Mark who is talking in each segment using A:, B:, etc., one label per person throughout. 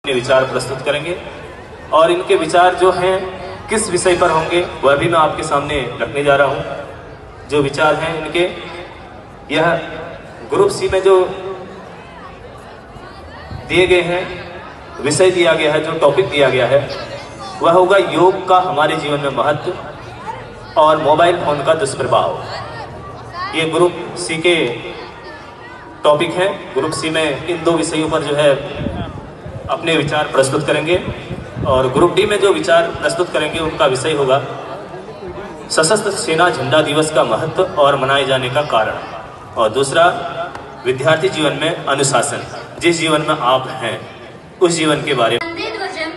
A: अपने विचार प्रस्तुत करेंगे और इनके विचार जो हैं किस विषय पर होंगे वह भी मैं आपके सामने रखने जा रहा हूं। जो विचार हैं इनके, यह ग्रुप सी में जो दिए गए हैं, विषय दिया गया है, जो टॉपिक दिया गया है वह होगा योग का हमारे जीवन में महत्व और मोबाइल फोन का दुष्प्रभाव। ये ग्रुप सी के टॉपिक है। ग्रुप सी में इन दो विषयों पर जो है अपने विचार प्रस्तुत करेंगे और ग्रुप डी में जो विचार प्रस्तुत करेंगे उनका विषय होगा सशस्त्र सेना झंडा दिवस का महत्व और मनाए जाने का कारण, और दूसरा विद्यार्थी जीवन में अनुशासन, जिस जीवन में आप हैं उस जीवन के बारे में।
B: वंदे ध्वजम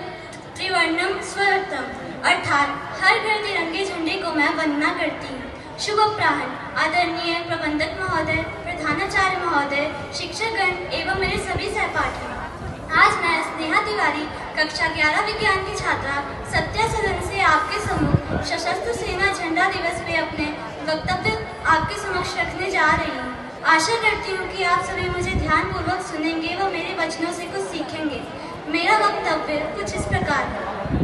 B: त्रिवर्णम स्वरतम, अर्थात हर घर तिरंगे झंडे को मैं वंदना करती हूँ। शुभ अपराह्न आदरणीय प्रबंधक महोदय, प्रधानाचार्य महोदय, शिक्षकगण एवं मेरे सभी सहपाठी। आज मैं स्नेहा तिवारी कक्षा 11 विज्ञान की छात्रा सत्या सदन से आपके सम्मुख सशस्त्र सेना झंडा दिवस पे अपने वक्तव्य आपके समक्ष रखने जा रही हूँ। आशा करती हूँ कि आप सभी मुझे ध्यानपूर्वक सुनेंगे व मेरे वचनों से कुछ सीखेंगे। मेरा वक्तव्य कुछ इस प्रकार है।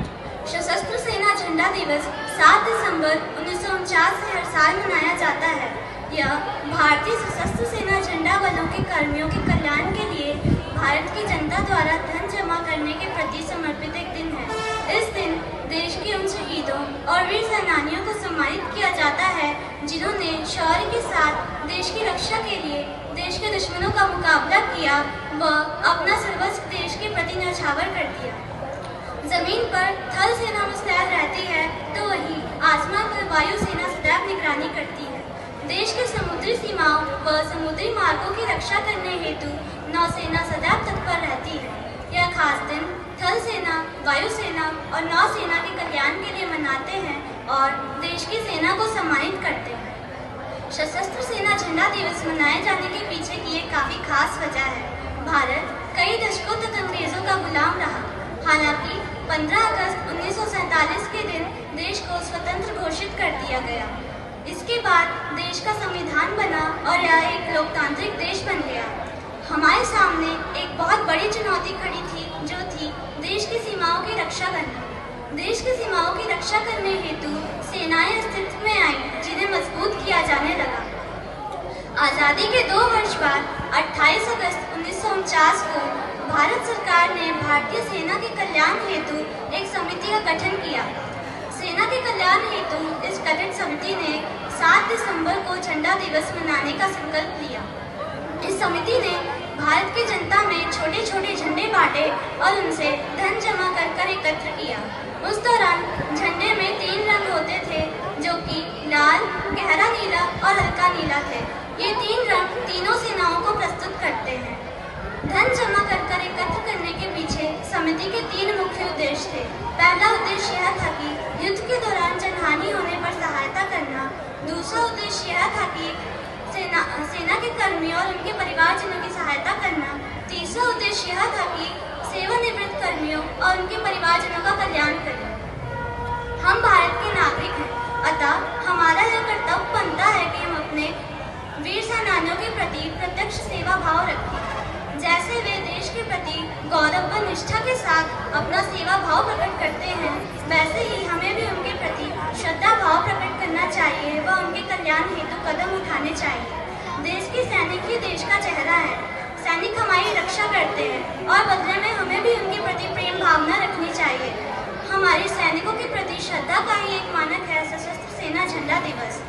B: सशस्त्र सेना झंडा दिवस 7 दिसंबर 1949 से हर साल मनाया जाता है। यह भारतीय सशस्त्र सेना झंडा बलों के कर्मियों के कल्याण के लिए भारत की जनता द्वारा धन जमा करने के प्रति समर्पित एक दिन है। इस दिन देश के उन शहीदों और वीर सेनानियों को सम्मानित किया जाता है जिन्होंने शौर्य के साथ देश की रक्षा के लिए देश के दुश्मनों का मुकाबला किया व अपना सर्वस्व देश के प्रति न्यौछावर कर दिया। जमीन पर थल सेना मुस्तैद रहती है तो वहीं आसमान पर वायु सेना सदैव निगरानी करती है। देश के समुद्री सीमाओं व समुद्री मार्गों की रक्षा करने हेतु नौसेना सदैव तत्पर रहती है। यह खास दिन थल सेना, वायु सेना और नौसेना के कल्याण के लिए मनाते हैं और देश की सेना को सम्मानित करते हैं। सशस्त्र सेना झंडा दिवस मनाए जाने के पीछे की एक काफी खास वजह है। भारत कई दशकों तक अंग्रेजों का गुलाम रहा। हालांकि 15 अगस्त 1947 के दिन देश को स्वतंत्र घोषित कर दिया गया। इसके बाद देश का संविधान बना और यह एक लोकतांत्रिक देश बन गया। हमारे सामने एक बहुत बड़ी चुनौती खड़ी थी, जो थी देश की सीमाओं की रक्षा करना। देश की सीमाओं की रक्षा करने हेतु सेनाएं अस्तित्व में आईं, जिन्हें मजबूत किया जाने लगा। आज़ादी के 2 वर्ष बाद 28 अगस्त 1949 को भारत सरकार ने भारतीय सेना के कल्याण हेतु एक समिति का गठन किया। सेना के कल्याण हेतु इस गठित समिति ने 7 दिसंबर को झंडा दिवस मनाने का संकल्प लिया। इस समिति ने भारत की जनता में छोटे छोटे झंडे बांटे और उनसे धन जमा कर एकत्र किया। उस दौरान झंडे में 3 रंग होते थे, जो कि लाल, गहरा नीला और हल्का नीला थे। ये 3 रंग तीनों सेनाओं को प्रस्तुत करते हैं। धन जमा कर एकत्र करने के पीछे समिति के 3 मुख्य उद्देश्य थे। पहला उद्देश्य यह था कि युद्ध के दौरान जनहानि होने पर सहायता करना। दूसरा उद्देश्य यह था कि सेना के कर्मियों और उनके परिवारजनों की सहायता करना। तीसरा उद्देश्य यह था कि सेवानिवृत्त कर्मियों और उनके परिवारजनों का कल्याण करना। हम भारत के नागरिक हैं, अतः हमारा यह कर्तव्य बनता है कि हम अपने वीर सेनानियों के प्रति प्रत्यक्ष सेवा भाव रखें। जैसे वे देश के प्रति गौरव व निष्ठा के साथ अपना सेवा भाव प्रकट करते हैं, वैसे ही हमें भी उनके प्रति श्रद्धा भाव प्रकट करना चाहिए व उनके कल्याण हेतु कदम उठाने चाहिए। देश के सैनिक ही देश का चेहरा है। सैनिक हमारी रक्षा करते हैं और बदले में हमें भी उनके प्रति प्रेम भावना रखनी चाहिए। हमारे सैनिकों के प्रति श्रद्धा का ही एक मानक है सशस्त्र सेना झंडा दिवस।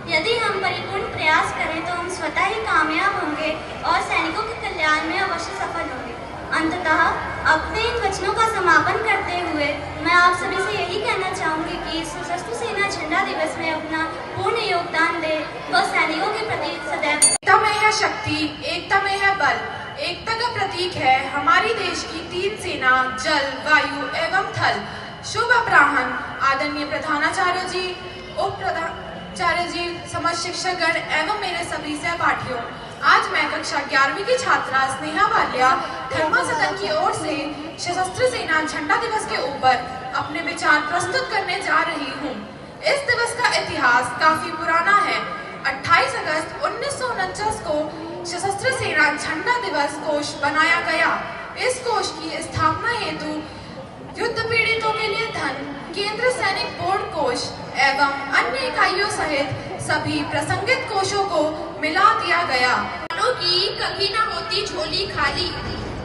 B: यदि हम परिपूर्ण प्रयास करें तो हम स्वतः ही कामयाब होंगे और सैनिकों के कल्याण में अवश्य सफल होंगे। अंततः अपने इन वचनों का समापन करते हुए मैं आप सभी से यही कहना चाहूँगी कि सशस्त्र सेना झंडा दिवस में अपना पूर्ण योगदान दें व सैनिकों के प्रति सदैव।
C: एकता में है शक्ति, एकता में है बल। एकता का प्रतीक है हमारी देश की 3 सेना, जल, वायु एवं थल। शुभ अपराह्न आदरणीय प्रधानाचार्य जी, उप प्रधानाचार्य जी, समस्त शिक्षकगण एवं मेरे सभी सहपाठियों। आज मैं कक्षा 11वीं की छात्रा स्नेहा वालिया धर्मा सदन की ओर से सशस्त्र सेना झंडा दिवस के ऊपर अपने विचार प्रस्तुत करने जा रही हूँ। इस दिवस का इतिहास काफी पुराना है। 28 अगस्त 1949 को सशस्त्र सेना झंडा दिवस कोष बनाया गया। इस कोष की स्थापना हेतु युद्ध पीड़ितों के लिए धन, केंद्र सैनिक बोर्ड कोष एवं अन्य इकाइयों सहित सभी प्रसंगित कोषों को मिला दिया गया।
D: वालों की कभी न होती झोली खाली,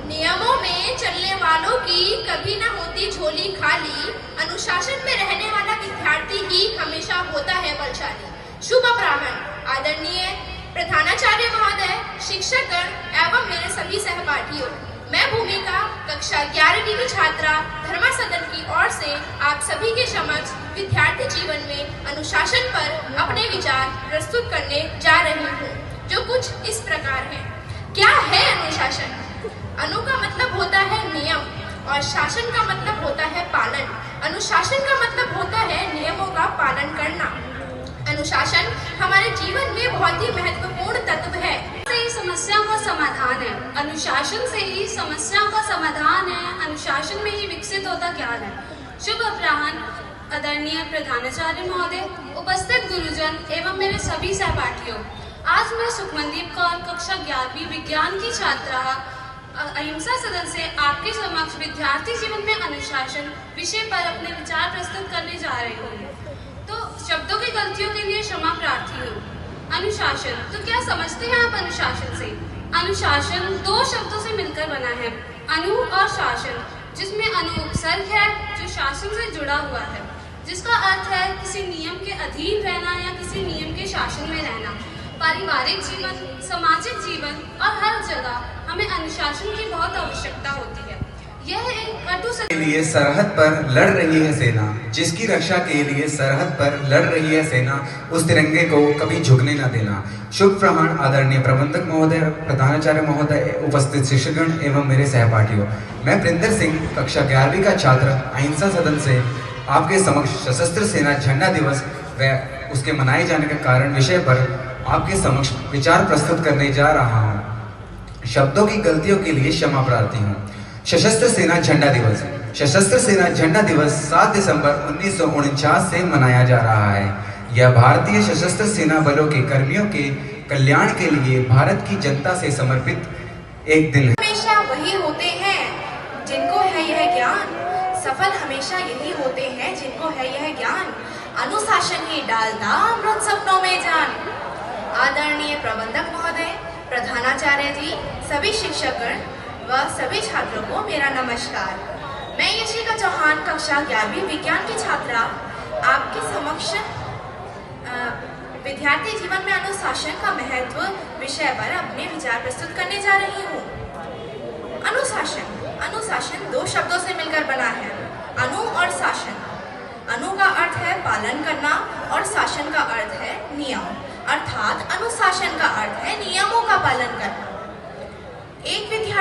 D: नियमों में चलने वालों की कभी न होती झोली खाली, अनुशासन में रहने वाला विद्यार्थी ही हमेशा होता है बलशाली। शुभ अपराह्न आदरणीय प्रधानाचार्य महोदय, शिक्षकगण एवं मेरे सभी सहपाठियों। मैं भूमिका कक्षा 11वीं की छात्रा धर्मा सदन की ओर से आप सभी के समक्ष विद्यार्थी जीवन में अनुशासन पर अपने विचार प्रस्तुत करने जा रही हूँ, जो कुछ इस प्रकार है। क्या है अनुशासन? अनु का मतलब होता है नियम और शासन का मतलब होता है पालन। अनुशासन का मतलब होता है नियमों का पालन करना। अनुशासन हमारे जीवन में बहुत ही महत्वपूर्ण तत्व है।
B: से ही समस्या का समाधान है, अनुशासन से ही समस्या का समाधान है, अनुशासन में ही विकसित होता ज्ञान है। शुभ अपराह्न आदरणीय प्रधानाचार्य महोदय, उपस्थित गुरुजन एवं मेरे सभी सहपाठियों। आज मैं सुखमनदीप कौर कक्षा 11वीं विज्ञान की छात्रा अहिंसा सदन से आपके समक्ष विद्यार्थी जीवन में अनुशासन विषय पर अपने विचार प्रस्तुत करने जा रही हूँ। तो शब्दों की गलतियों के लिए क्षमा प्रार्थी हूँ। अनुशासन, तो क्या समझते हैं आप अनुशासन से? अनुशासन दो शब्दों से मिलकर बना है, अनु और शासन, जिसमें अनु उपसर्ग है जो शासन से जुड़ा हुआ है, जिसका अर्थ है किसी नियम के अधीन रहना या किसी नियम के शासन में रहना। पारिवारिक जीवन, सामाजिक जीवन और हर जगह हमें अनुशासन की बहुत आवश्यकता होती है। यह एक कटु
E: के लिए सरहद पर लड़ रही है सेना, जिसकी रक्षा के लिए सरहद पर लड़ रही है सेना, उस तिरंगे को कभी झुकने न देना। शुभ प्रमाण आदरणीय प्रबंधक महोदय, प्रधानाचार्य महोदय, उपस्थित शिक्षकगण एवं मेरे सहपाठियों। मैं प्रिंदर सिंह कक्षा 11वीं का छात्र अहिंसा सदन से आपके समक्ष सशस्त्र सेना झंडा दिवस व उसके मनाए जाने के कारण विषय पर आपके समक्ष विचार प्रस्तुत करने जा रहा हूँ। शब्दों की गलतियों के लिए क्षमा प्रार्थी हूँ। सशस्त्र सेना झंडा दिवस। सशस्त्र सेना झंडा दिवस 7 दिसंबर 1949 से मनाया जा रहा है। यह भारतीय सशस्त्र सेना बलों के कर्मियों के कल्याण के लिए भारत की जनता से समर्पित एक दिन है।
C: हमेशा वही होते हैं जिनको है यह ज्ञान, सफल हमेशा यही होते हैं जिनको है यह ज्ञान, अनुशासन ही डालता अमृत सपनों में जान। आदरणीय प्रबंधक महोदय, प्रधानाचार्य जी, सभी शिक्षकगण व सभी छात्रों को मेरा नमस्कार। मैं यशिका चौहान कक्षा 11वीं विज्ञान की छात्रा आपके समक्ष विद्यार्थी जीवन में अनुशासन का महत्व विषय पर अपने विचार प्रस्तुत करने जा रही हूँ। अनुशासन दो शब्दों से मिलकर बना है, अनु और शासन। अनु का अर्थ है पालन करना और शासन का अर्थ है नियम, अर्थात अनुशासन का अर्थ है नियमों का पालन करना। एक विद्यार्थी